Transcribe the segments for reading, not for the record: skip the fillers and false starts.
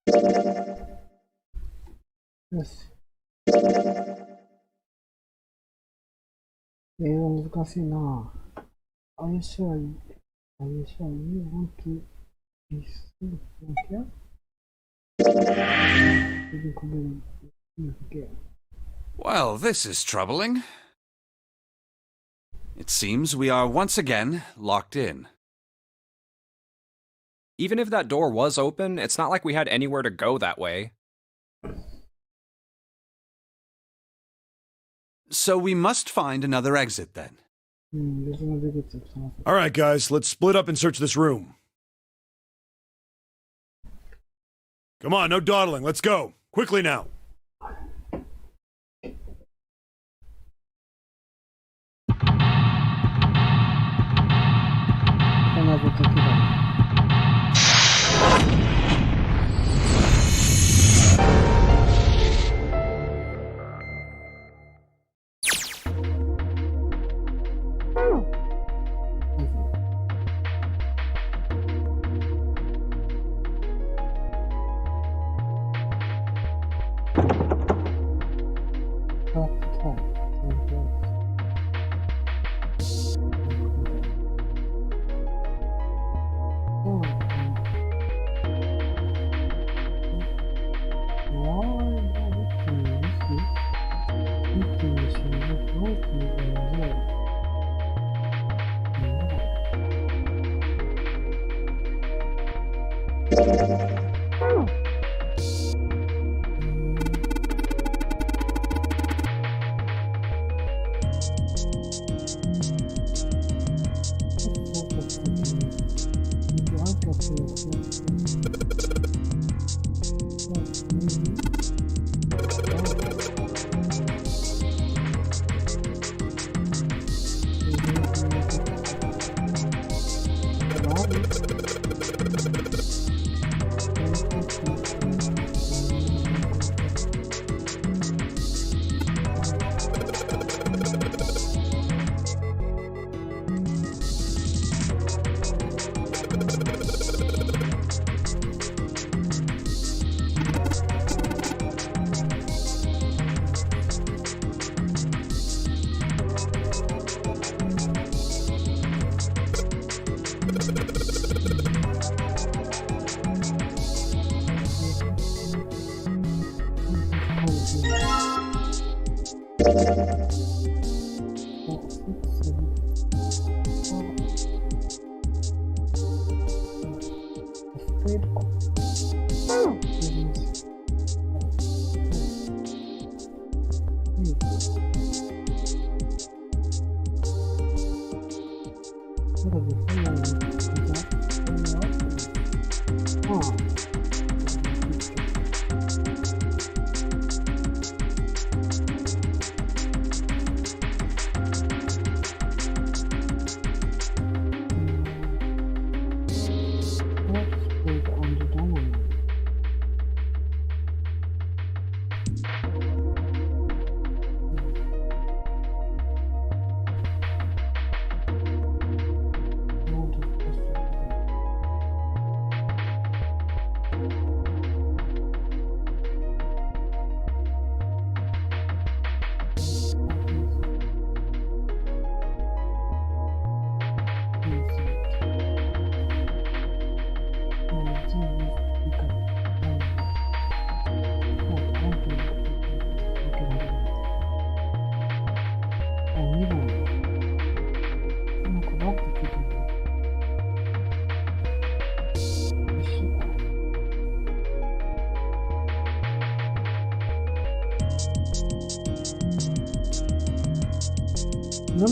よし。英語難しいな。Are you sure? Are you sure you want to be here? Well, this is troubling. It seems we are once again locked in. Even if that door was open, it's not like we had anywhere to go that way. So we must find another exit then. All right, guys, let's split up and search this room. Come on, no dawdling. Let's go. Quickly now.7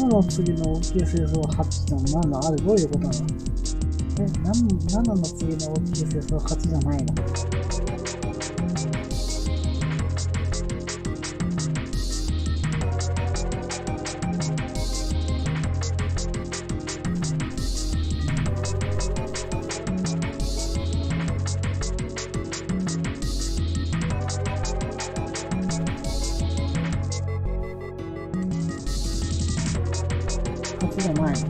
の次の大きい星座は8じゃん。なんだあれどういうことなの？7の次の大きい星座は8じゃないの？8じゃないの？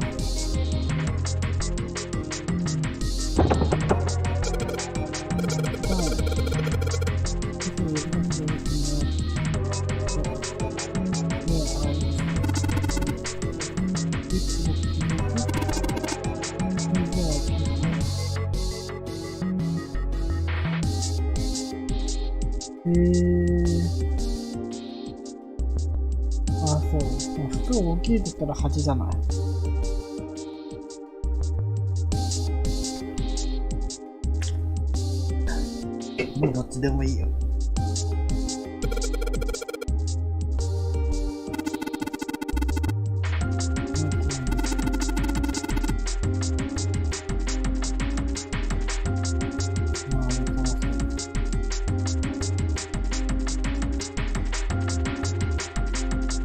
そう。服大きいって言ったら8じゃない。もうどっちでもいいよ。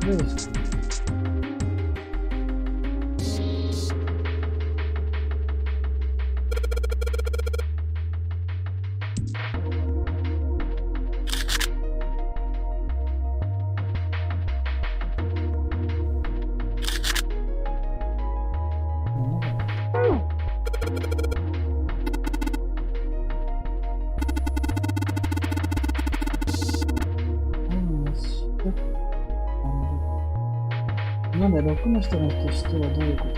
どうでしょうね。なんで6の人の人はどういうこと？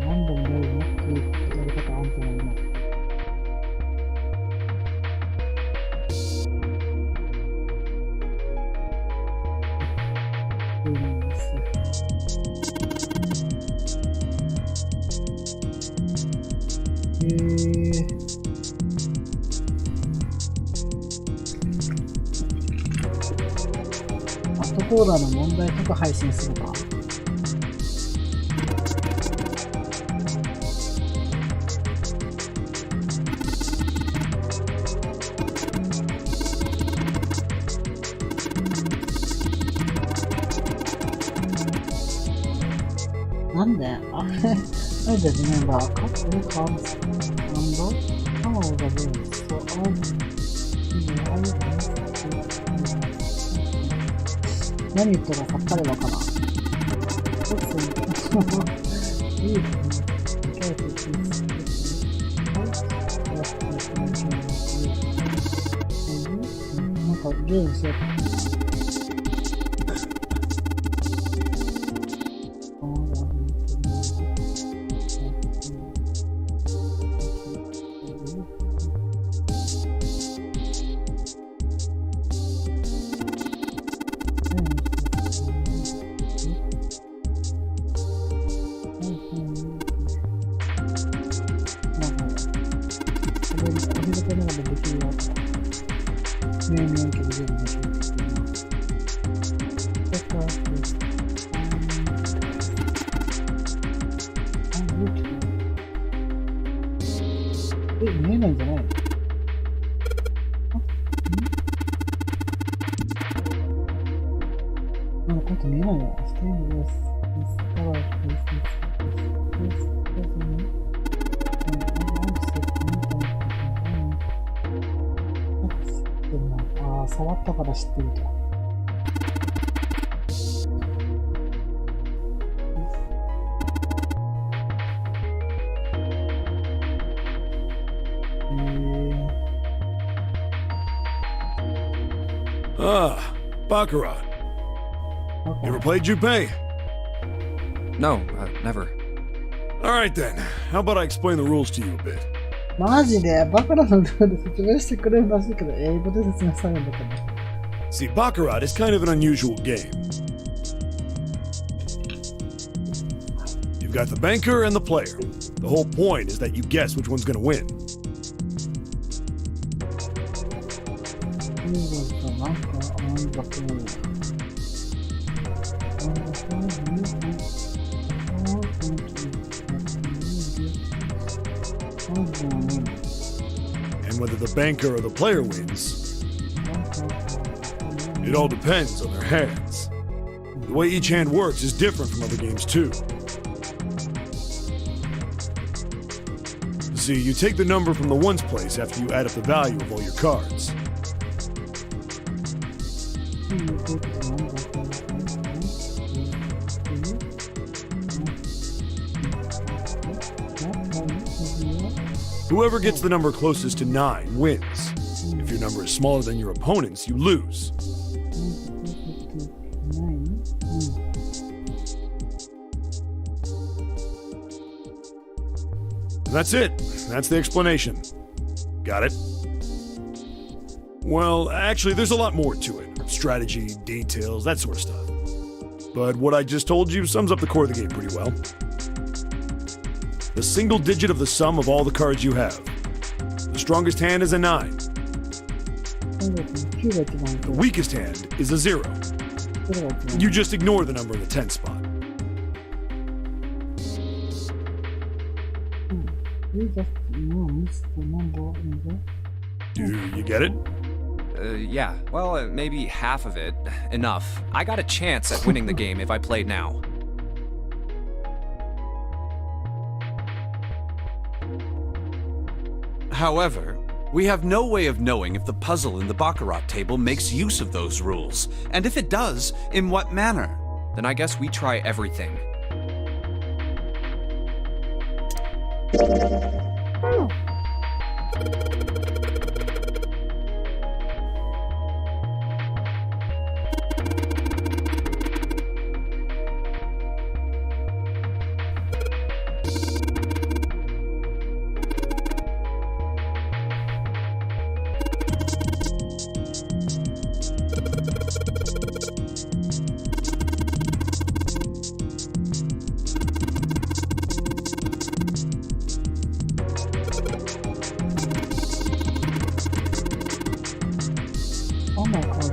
何度もやるのっていうやり方あると思います。アットコーダーの問題とか配信するか。なんであれなんでremember a couple comes and some of the rules so 何言ってるかさっぱりわからん。いいですね。なんかゲームしようかな。見えないんじゃないの？なんかこうやって見えないよ。ああ、触ったから知ってると。Ah, Baccarat. You ever played Junpei? No, never. Alright then, how about I explain the rules to you a bit? マジでバカラのルール説明してくれるらしいけど、英語で説明されるんだけど。See, Baccarat is kind of an unusual game. You've got the banker and the player. The whole point is that you guess which one's gonna win. And whether the banker or the player wins, it all depends on their hands. The way each hand works is different from other games too. See, you take the number from the ones place after you add up the value of all your cards. Whoever gets the number closest to 9 wins. If your number is smaller than your opponent's, you lose. That's it. That's the explanation. Got it? Well, actually, there's a lot more to it. Strategy, details, that sort of stuff. But what I just told you sums up the core of the game pretty well. The single digit of the sum of all the cards you have. The strongest hand is a 9. 9が一番 The weakest hand is a 0. 0が一番 You just ignore the number in the 10 spot. You just miss the number in the... Do you get it? Yeah. Well, maybe half of it. Enough. I got a chance at winning the game if I played now. However, we have no way of knowing if the puzzle in the Baccarat table makes use of those rules, and if it does, in what manner. Then I guess we try everything. Oh my god,3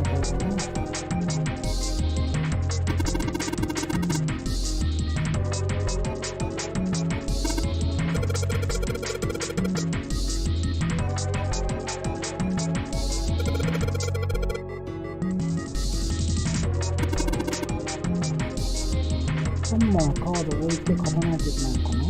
枚カードを置いて勝たないといけないのかな。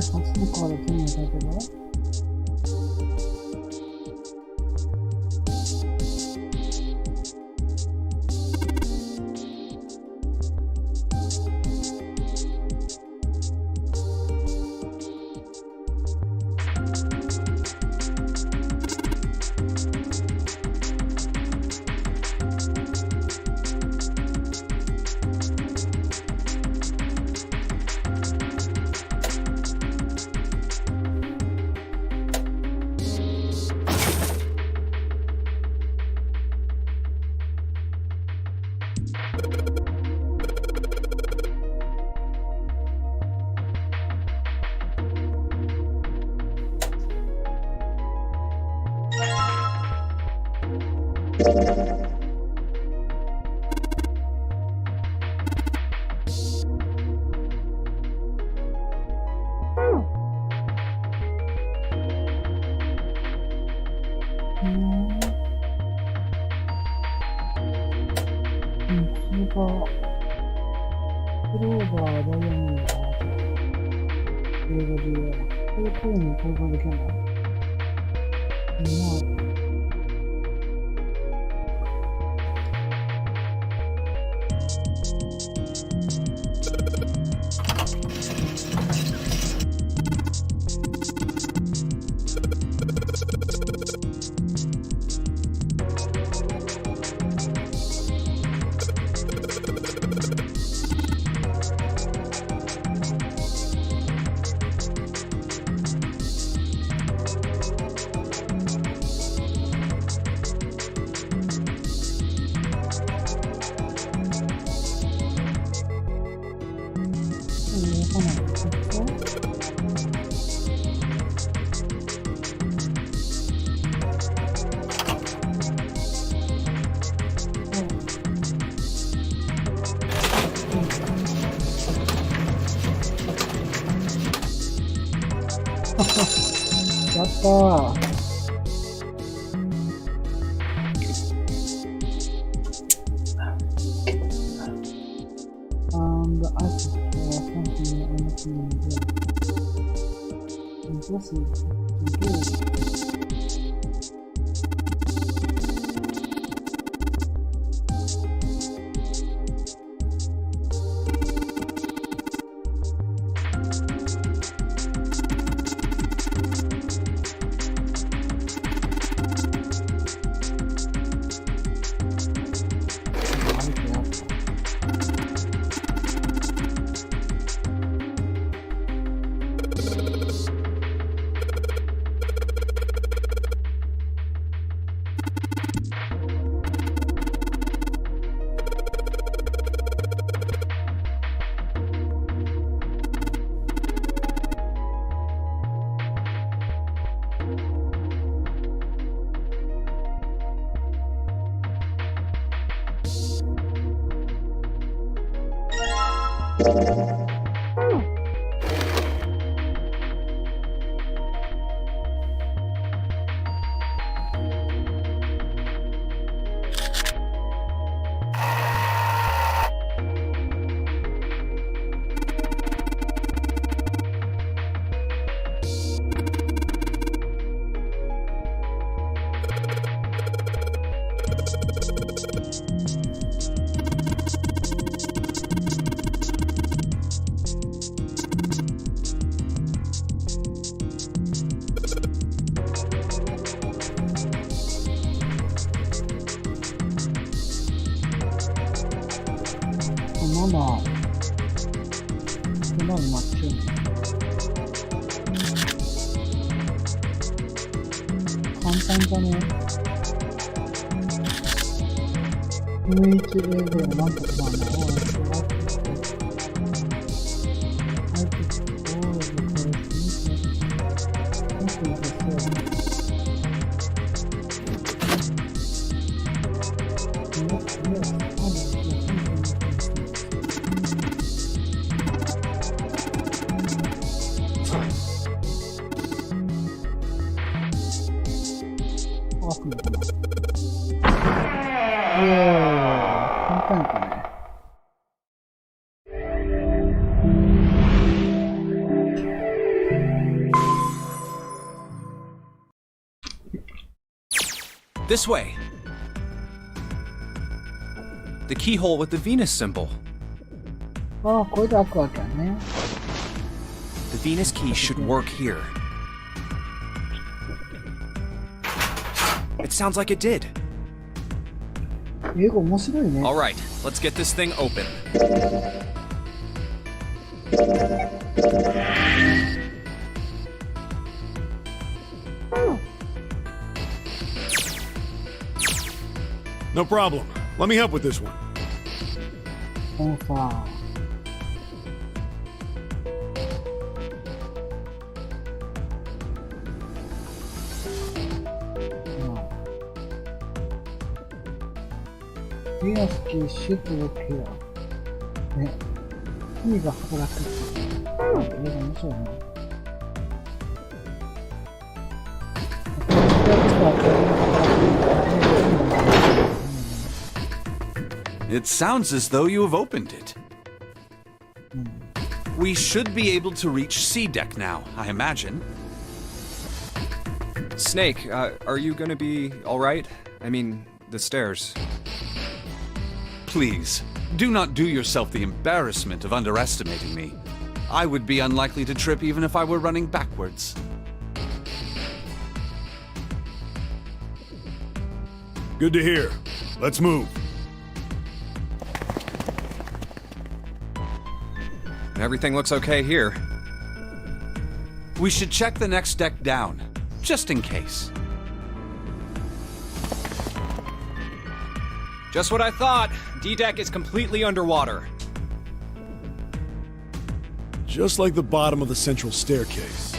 初のカード手に入れたけど。クローバー、ダイヤモンド、英語で言う。これ声に交換できるの？やったー。And ask for something anything good. Impressive. Good. まだ待ってるの。簡単だね。雰囲気英語でなんとかなの。This way. The keyhole with the Venus symbol. ああ、これで開くわけやね。The Venus key should work here. It sounds like it did. 英語面白いね。All right, let's get this thing open. No problem. Let me help with this one. このさ、ビアスキーシュートをケア。ね。キーが働くって。英語面白いね。It sounds as though you have opened it. We should be able to reach C deck now, I imagine. Snake, are you gonna be alright? I mean, the stairs. Please, do not do yourself the embarrassment of underestimating me. I would be unlikely to trip even if I were running backwards. Good to hear. Let's move. Everything looks okay here. We should check the next deck down, just in case. Just what I thought. D-deck is completely underwater. Just like the bottom of the central staircase.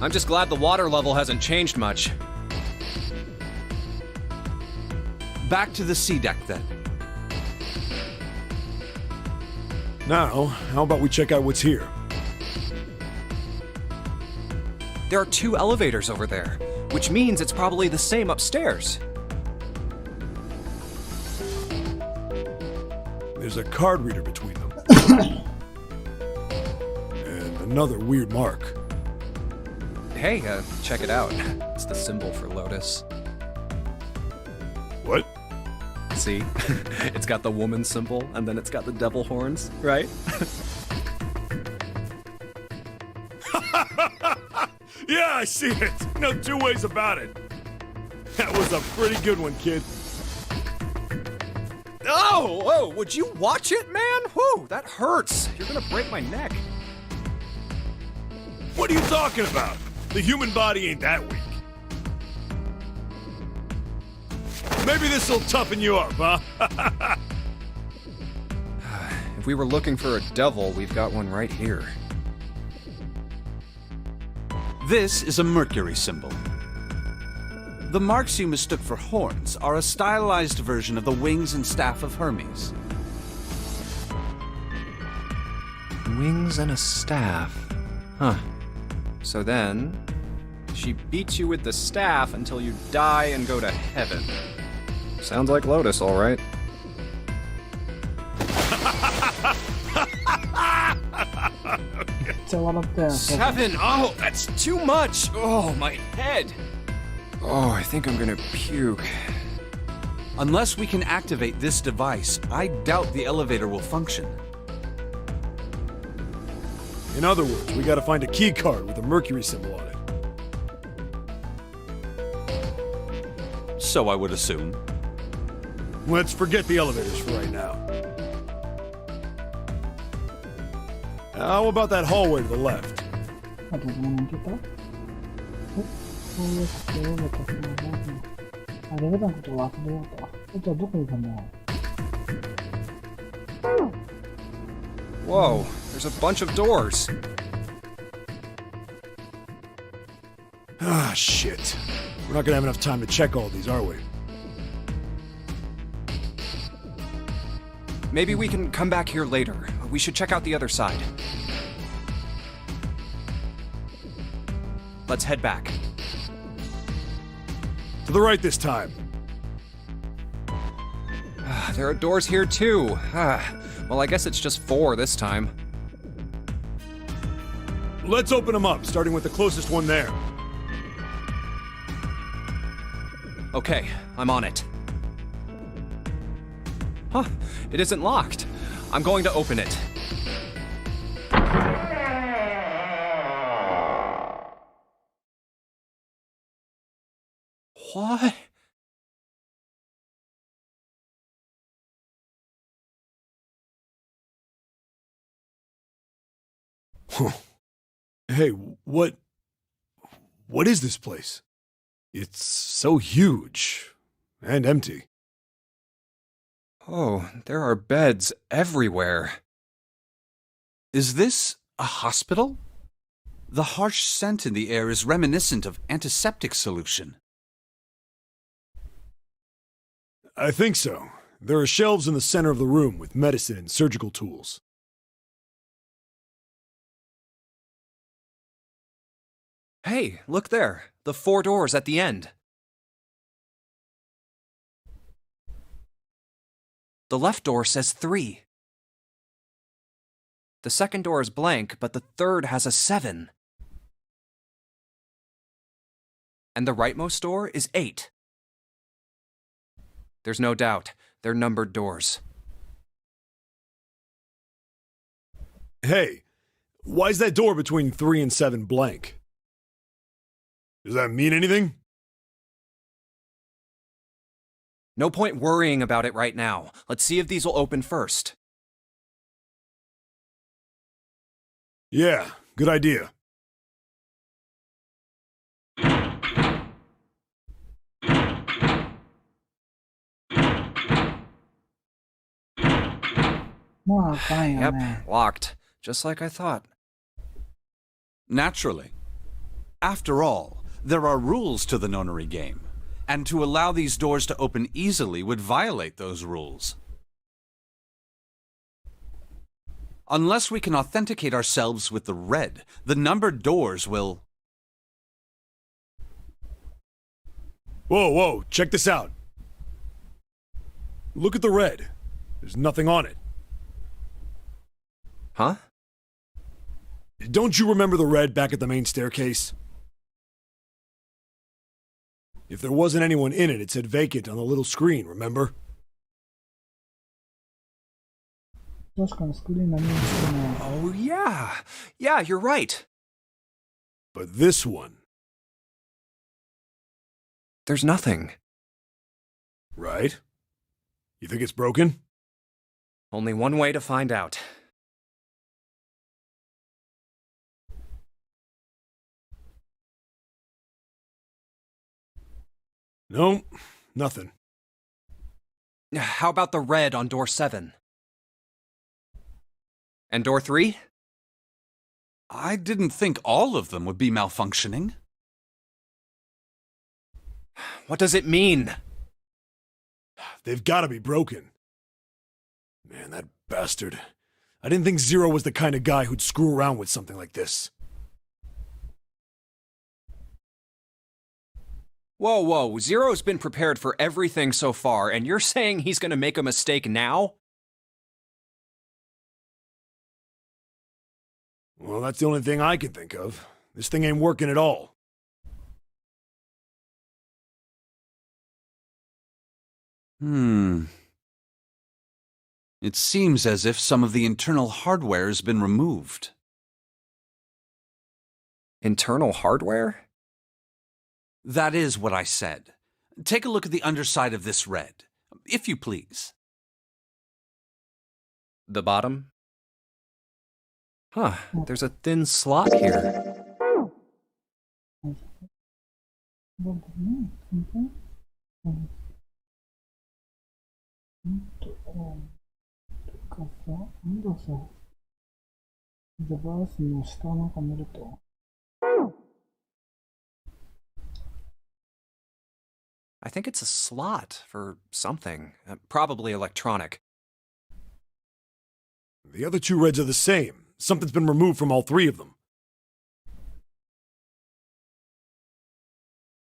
I'm just glad the water level hasn't changed much. Back to the C deck then. Now, how about we check out what's here? There are 2 elevators over there, which means it's probably the same upstairs. There's a card reader between them. And another weird mark. Hey, check it out. It's the symbol for Lotus. What? See? It's got the woman symbol, and then it's got the devil horns, right? Yeah, I see it. No two ways about it. That was a pretty good one, kid. Oh, whoa, would you watch it, man? Whew, that hurts. You're gonna break my neck. What are you talking about? The human body ain't that weak. Maybe this'll toughen you up, huh? If we were looking for a devil, we've got one right here. This is a Mercury symbol. The marks you mistook for horns are a stylized version of the wings and staff of Hermes. Wings and a staff. Huh. So then, she beats you with the staff until you die and go to heaven. Sounds like Lotus, all right. Okay. 7! Oh, that's too much! Oh, my head! Oh, I think I'm gonna puke. Unless we can activate this device, I doubt the elevator will function. In other words, we gotta find a key card with a Mercury symbol on it. So I would assume. Let's forget the elevators for right now. How about that hallway to the left? あと何聞いた？そうやってエレベーターのエレベーターのことを忘れようと。じゃあどこにいたの？ Whoa, there's a bunch of doors. Ah, shit. We're not gonna have enough time to check all these, are we? Maybe we can come back here later. We should check out the other side. Let's head back. To the right this time. There are doors here too. Well, I guess it's just 4 this time. Let's open them up, starting with the closest one there. Okay, I'm on it. Huh, it isn't locked. I'm going to open it. What? Huh. Hey, what is this place? It's so huge and empty. Oh, there are beds everywhere. Is this a hospital? The harsh scent in the air is reminiscent of antiseptic solution. I think so. There are shelves in the center of the room with medicine and surgical tools. Hey, look there. The 4 doors at the end. The left door says 3. The second door is blank, but the third has a 7. And the rightmost door is 8. There's no doubt. They're numbered doors. Hey, why is that door between 3 and 7 blank? Does that mean anything? No point worrying about it right now. Let's see if these will open first. Yeah, good idea. Yep, locked. Just like I thought. Naturally. After all, there are rules to the nonary game, and to allow these doors to open easily would violate those rules. Unless we can authenticate ourselves with the red, the numbered doors will... Whoa, check this out. Look at the red. There's nothing on it. Huh? Don't you remember the red back at the main staircase? If there wasn't anyone in it, it said vacant on the little screen, remember? 確かにスクリーン何もしてない。 Oh, yeah. Yeah, you're right. But this one, There's nothing. right? You think it's broken? Only one way to find out. No, nothing. How about the red on door 7? And door 3? I didn't think all of them would be malfunctioning. What does it mean? They've got to be broken. Man, that bastard. I didn't think Zero was the kind of guy who'd screw around with something like this. Whoa. Zero's been prepared for everything so far, and you're saying he's gonna make a mistake now? Well, that's the only thing I can think of. This thing ain't working at all. It seems as if some of the internal hardware has been removed. Internal hardware? That is what I said. Take a look at the underside of this red, if you please. The bottom? Huh, there's a thin slot here. なんだね、本当にかさ、なんださ、デバイスの下なんか見ると、I think it's a slot for something. Probably electronic. The other two reds are the same. Something's been removed from all three of them.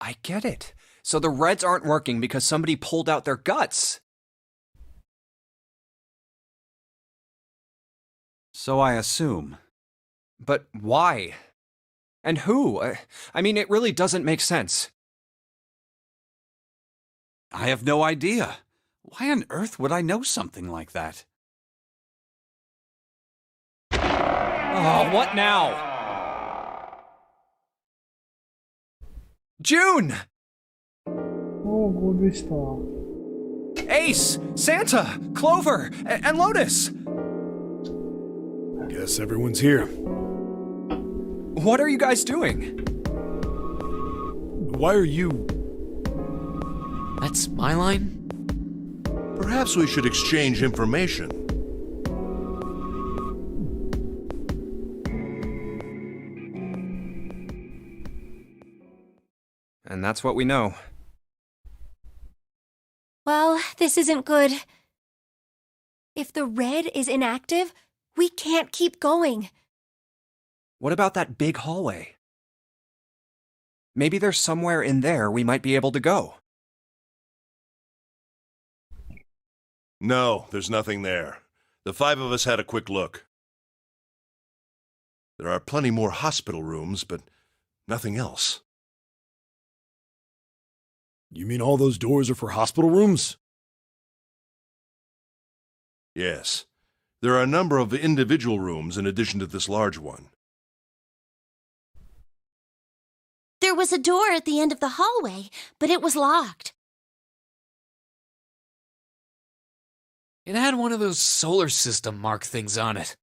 I get it. So the reds aren't working because somebody pulled out their guts. So I assume. But why? And who? I mean, it really doesn't make sense. I have no idea. Why on earth would I know something like that? Oh, what now? June! おお、これでした。 Ace! Santa! Clover! And Lotus! Guess everyone's here. What are you guys doing? Why are you... That's my line? Perhaps we should exchange information. And that's what we know. Well, this isn't good. If the red is inactive, we can't keep going. What about that big hallway? Maybe there's somewhere in there we might be able to go. No, there's nothing there. The five of us had a quick look. There are plenty more hospital rooms, but nothing else. You mean all those doors are for hospital rooms? Yes. There are a number of individual rooms in addition to this large one. There was a door at the end of the hallway, but it was locked. It had one of those solar system mark things on it.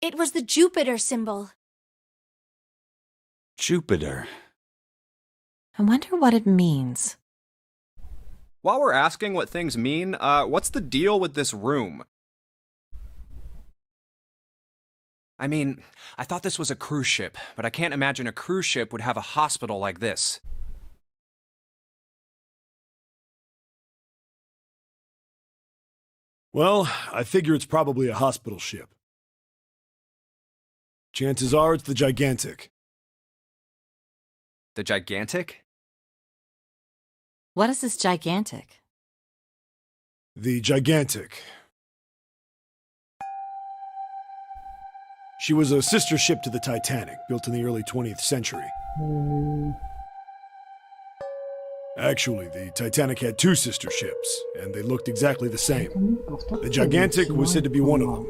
It was the Jupiter symbol. Jupiter. I wonder what it means. While we're asking what things mean, what's the deal with this room? I mean, I thought this was a cruise ship, but I can't imagine a cruise ship would have a hospital like this. Well, I figure it's probably a hospital ship. Chances are it's the Gigantic. The Gigantic? What is this gigantic? The Gigantic. She was a sister ship to the Titanic, built in the early 20th century. Actually, the Titanic had two sister ships, and they looked exactly the same. The Gigantic was said to be one of them.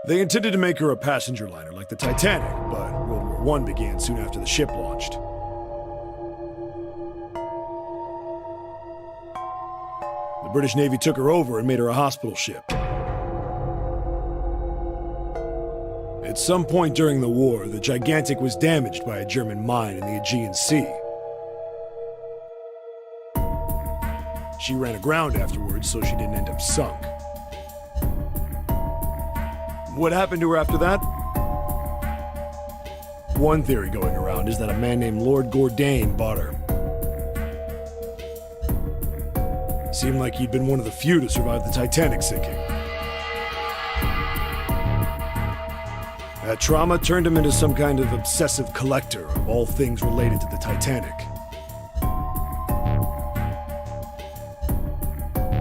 They intended to make her a passenger liner like the Titanic, but World War I began soon after the ship launched. The British Navy took her over and made her a hospital ship. At some point during the war, the Gigantic was damaged by a German mine in the Aegean Sea. She ran aground afterwards, so she didn't end up sunk. What happened to her after that? One theory going around is that a man named Lord Gourdane bought her. Seemed like he'd been one of the few to survive the Titanic sinking. That trauma turned him into some kind of obsessive collector of all things related to the Titanic.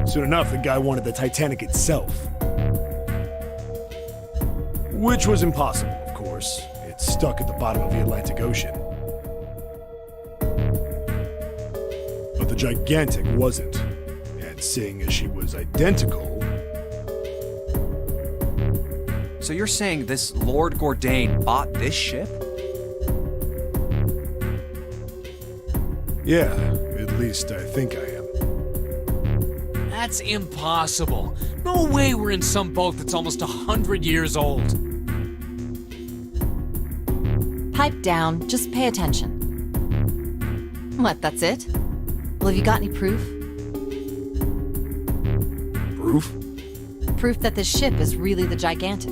Soon enough, the guy wanted the Titanic itself. Which was impossible, of course. It's stuck at the bottom of the Atlantic Ocean. But the Gigantic wasn't. And seeing as she was identical... So you're saying this Lord Gourdane bought this ship? Yeah, at least I think I am. That's impossible. No way we're in some boat that's almost 100 years old. Pipe down, just pay attention. What, that's it? Well, have you got any proof? Proof? Proof that this ship is really the Gigantic.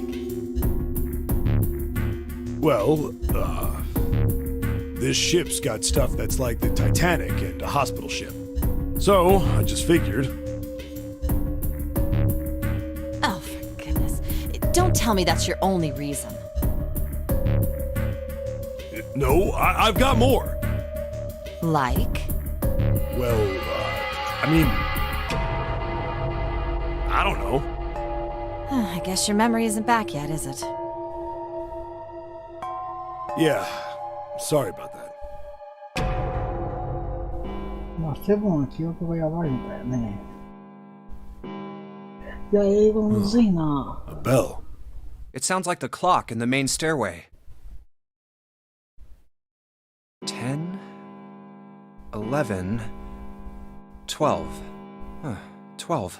Well, this ship's got stuff that's like the Titanic and a hospital ship. So, I just figured. Oh, for goodness. Don't tell me that's your only reason. No, I've got more. Like? Well, I mean... I don't know. I guess your memory isn't back yet, is it? Yeah, sorry about that. まあ、セブンは記憶がやばいんだよね。いや、英語むずいな。A bell. It sounds like the clock in the main stairway. 10, 11, 12. Huh, 12.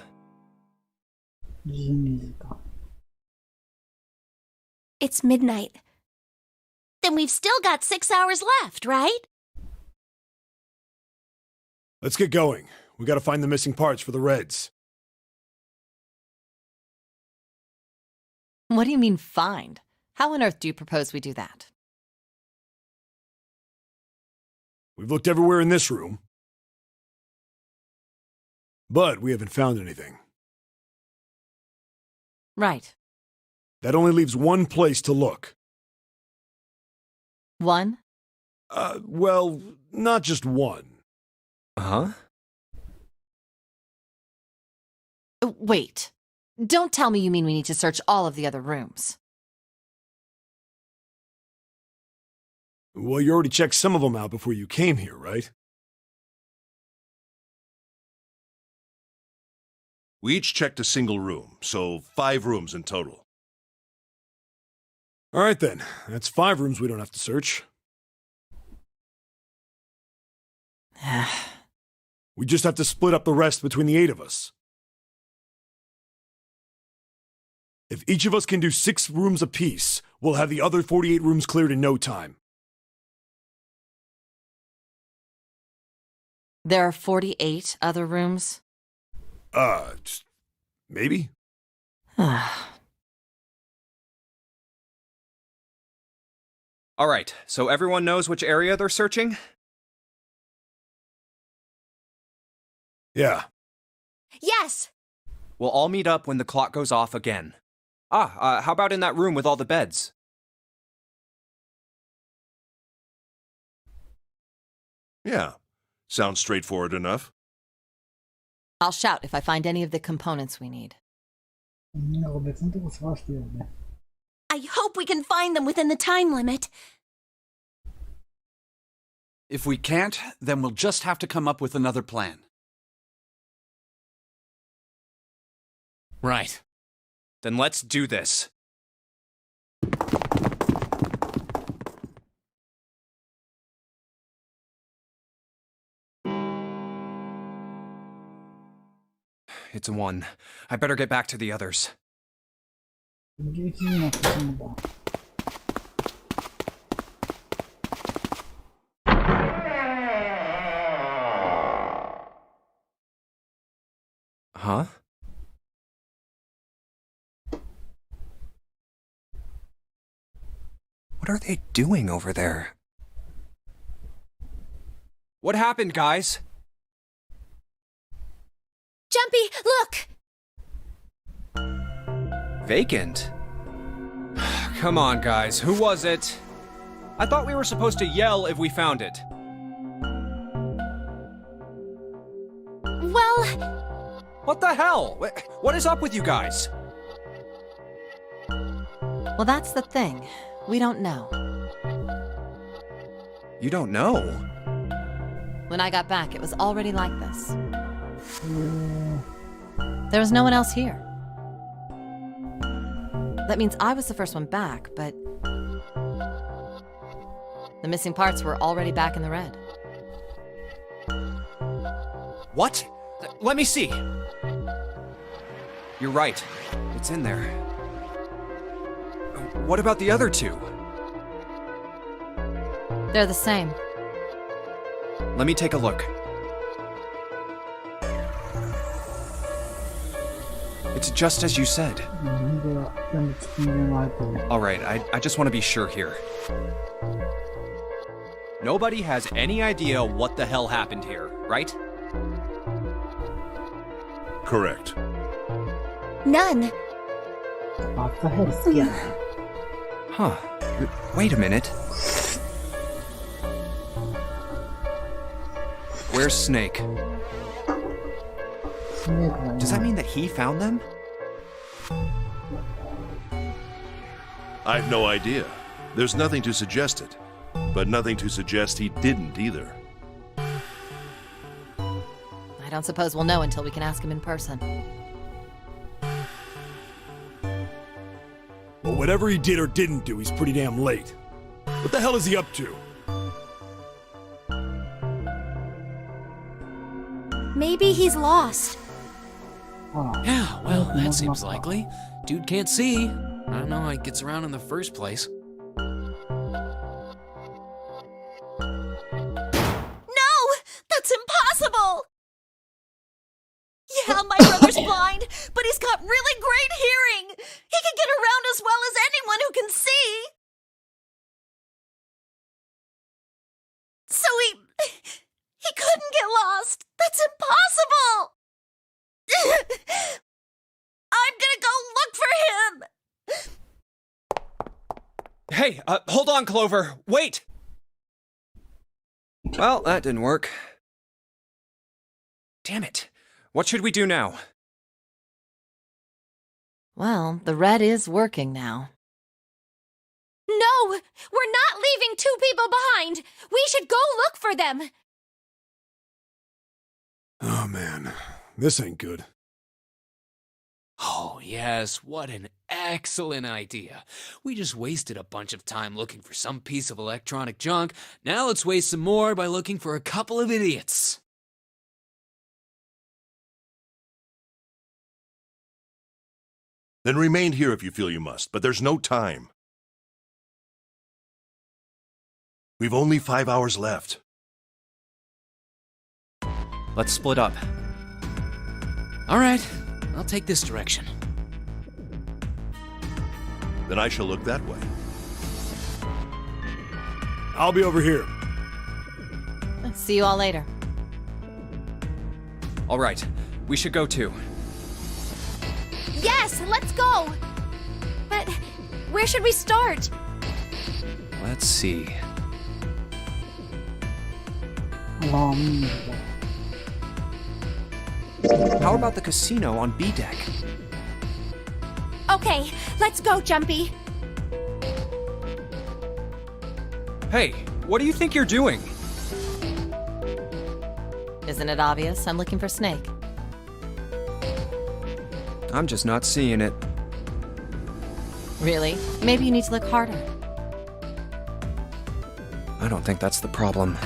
12時間。It's midnight. Then we've still got 6 hours left, right? Let's get going. We gotta find the missing parts for the Reds. What do you mean, find? How on earth do you propose we do that? We've looked everywhere in this room. But we haven't found anything. Right. That only leaves one place to look. One? Well, not just one. Huh? Wait. Don't tell me you mean we need to search all of the other rooms. Well, you already checked some of them out before you came here, right? We each checked a single room, so 5 rooms in total. All right then, that's 5 rooms we don't have to search. We just have to split up the rest between the 8 of us. If each of us can do 6 rooms apiece, we'll have the other 48 rooms cleared in no time. There are 48 other rooms? Maybe? Alright, so everyone knows which area they're searching? Yeah. Yes! We'll all meet up when the clock goes off again. How about in that room with all the beds? Yeah, sounds straightforward enough. I'll shout if I find any of the components we need. なんか別のとこ探してるよね。 I hope we can find them within the time limit. If we can't, then we'll just have to come up with another plan. Right. Then let's do this. It's a 1. I better get back to the others. 11時になってしまった。 Huh? What are they doing over there? What happened, guys? Jumpy, look! Vacant? Come on, guys. Who was it? I thought we were supposed to yell if we found it. Well... What the hell? What is up with you guys? Well, that's the thing. We don't know. You don't know? When I got back, it was already like this. There was no one else here. That means I was the first one back, but the missing parts were already back in the red. What? Let me see. You're right. It's in there. What about the other 2? They're the same. Let me take a look. It's just as you said. 本当だ。全部突き入れられてる。 Alright, I just want to be sure here. Nobody has any idea what the hell happened here, right? Correct. None. バッカヘル好きやな。 Huh. Wait a minute. Where's Snake? スネークがいない。 Does that mean that he found them? I've no idea. There's nothing to suggest it, but nothing to suggest he didn't either. I don't suppose we'll know until we can ask him in person. Well, whatever he did or didn't do, he's pretty damn late. What the hell is he up to? Maybe he's lost. ああ Yeah, well, that seems likely. Dude can't see. I don't know how he gets around in the first place. No! That's impossible! Yeah, my brother's blind, but he's got really great hearing! He can get around as well as anyone who can see! So he couldn't get lost! That's impossible! I'm gonna go look for him! Hey, hold on, Clover. Wait! Well, that didn't work. Damn it. What should we do now? Well, the red is working now. No! We're not leaving two people behind! We should go look for them! Oh man, this ain't good. Oh, yes, what an excellent idea. We just wasted a bunch of time looking for some piece of electronic junk. Now let's waste some more by looking for a couple of idiots. Then remain here if you feel you must, but there's no time. We've only 5 hours left. Let's split up. All right, I'll take this direction. Then I shall look that way. I'll be over here. See you all later. All right, we should go too. Yes, let's go! But where should we start? Let's see. How about the casino on B deck? Okay, let's go, Jumpy. Hey, what do you think you're doing? Isn't it obvious? I'm looking for Snake. I'm just not seeing it. Really? Maybe you need to look harder. I don't think that's the problem.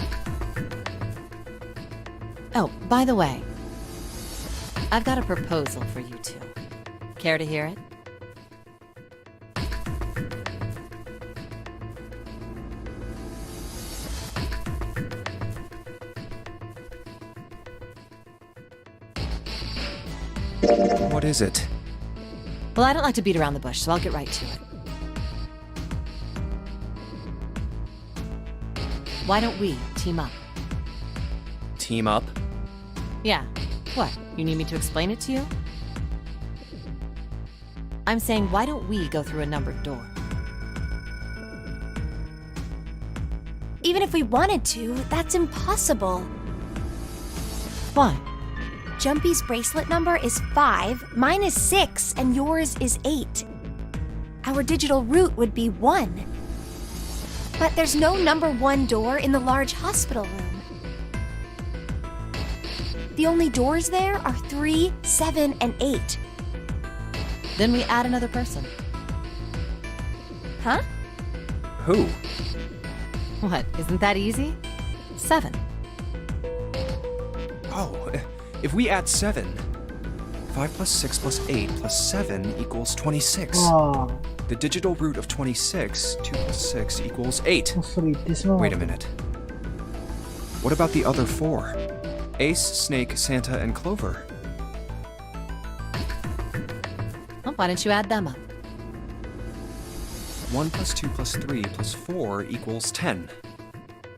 Oh, by the way, I've got a proposal for you two. Care to hear it? What is it? Well, I don't like to beat around the bush, so I'll get right to it. Why don't we team up? Team up? Yeah. What? You need me to explain it to you? I'm saying, why don't we go through a numbered door? Even if we wanted to, that's impossible. Why? Jumpy's bracelet number is 5, mine is 6, and yours is 8. Our digital route would be 1. But there's no number 1 door in the large hospital room. The only doors there are 3, 7, and 8. Then we add another person. Huh? Who? What, isn't that easy? 7. Oh, if we add 7, 5 plus 6 plus 8 plus 7 equals 26. Oh, The digital root of 26, 2 plus 6 equals 8. それ言ってしまう。 Wait a minute. What about the other 4? Ace, Snake, Santa, and Clover. Well, why don't you add them up? 1 plus 2 plus 3 plus 4 equals 10.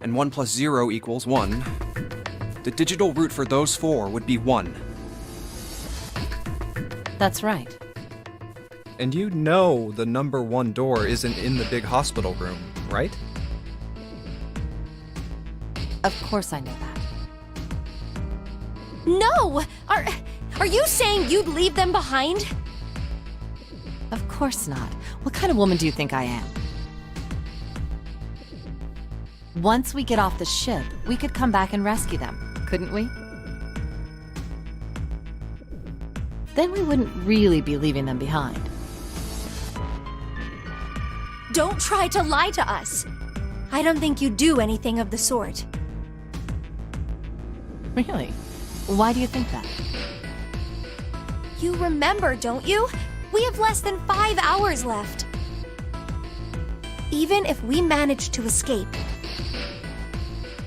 And 1 plus 0 equals 1. The digital root for those 4 would be 1. That's right. And you know the number 1 door isn't in the big hospital room, right? Of course I know that. No! Are you saying you'd leave them behind? Of course not. What kind of woman do you think I am? Once we get off the ship, we could come back and rescue them, couldn't we? Then we wouldn't really be leaving them behind. Don't try to lie to us. I don't think you do anything of the sort. Really? Why do you think that? You remember, don't you? We have less than 5 hours left. Even if we manage to escape,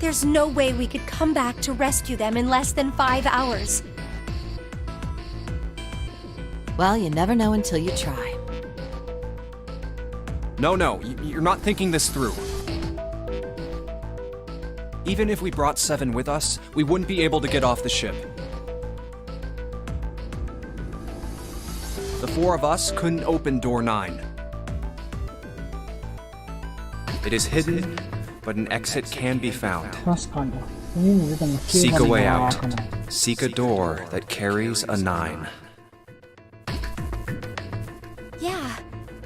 there's no way we could come back to rescue them in less than 5 hours. Well, you never know until you try. No, you're not thinking this through. Even if we brought 7 with us, we wouldn't be able to get off the ship. The 4 of us couldn't open door 9. It is hidden, but an exit can be found. 確かに。海に出ても Seek a way 9 out. 開かない。 Seek a door that carries a 9.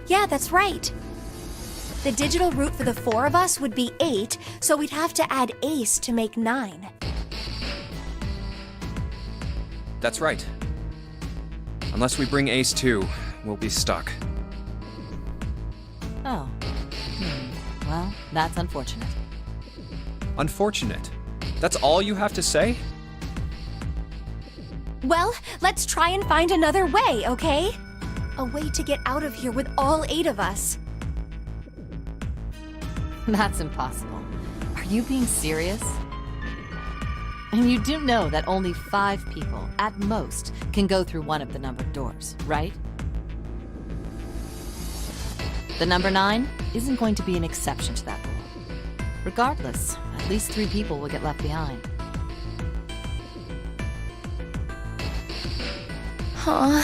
Yeah, that's right. The digital root for the 4 of us would be 8, so we'd have to add Ace to make 9. That's right. Unless we bring Ace too, we'll be stuck. Oh. Well, that's unfortunate. Unfortunate. That's all you have to say? Well, let's try and find another way, okay? A way to get out of here with all 8 of us. That's impossible. Are you being serious? And you do know that only 5 people, at most, can go through one of the numbered doors, right? The number 9 isn't going to be an exception to that rule. Regardless, at least 3 people will get left behind. Huh.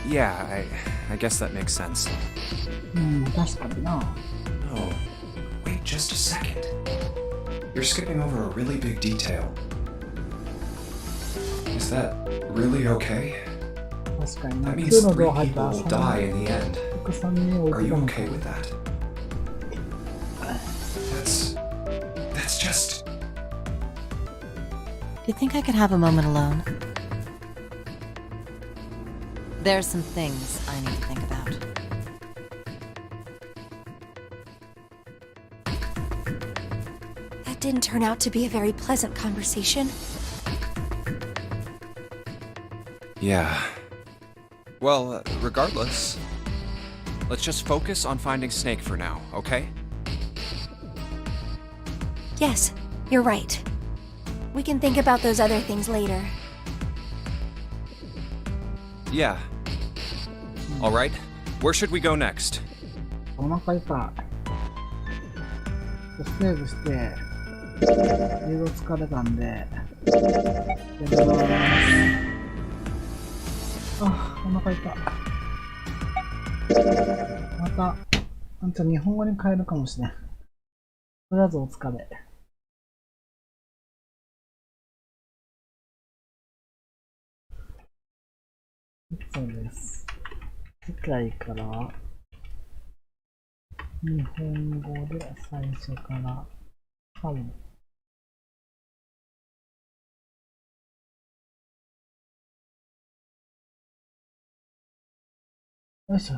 Yeah, I guess that makes sense. 確かにな。 Oh, wait just a second. You're skipping over a really big detail. Is that really okay? 確かにな。 That 9 means の 3 ドア入った people ら will die in the end. 3人置 Are いて you たの okay with that? That's just... Do you think I could have a moment alone? There's some things I need to think about. That didn't turn out to be a very pleasant conversation. Yeah. Well, regardless, let's just focus on finding Snake for now, okay? Yes, you're right. We can think about those other things later. Yeah. Alright, where should we go next? お腹痛い。セーブして、映像疲れたんで、やります。あ、お腹痛い。また、日本語に変えるかもしれん。とりあえずお疲れ。そうです。次回から日本語で最初から多分よいしょ。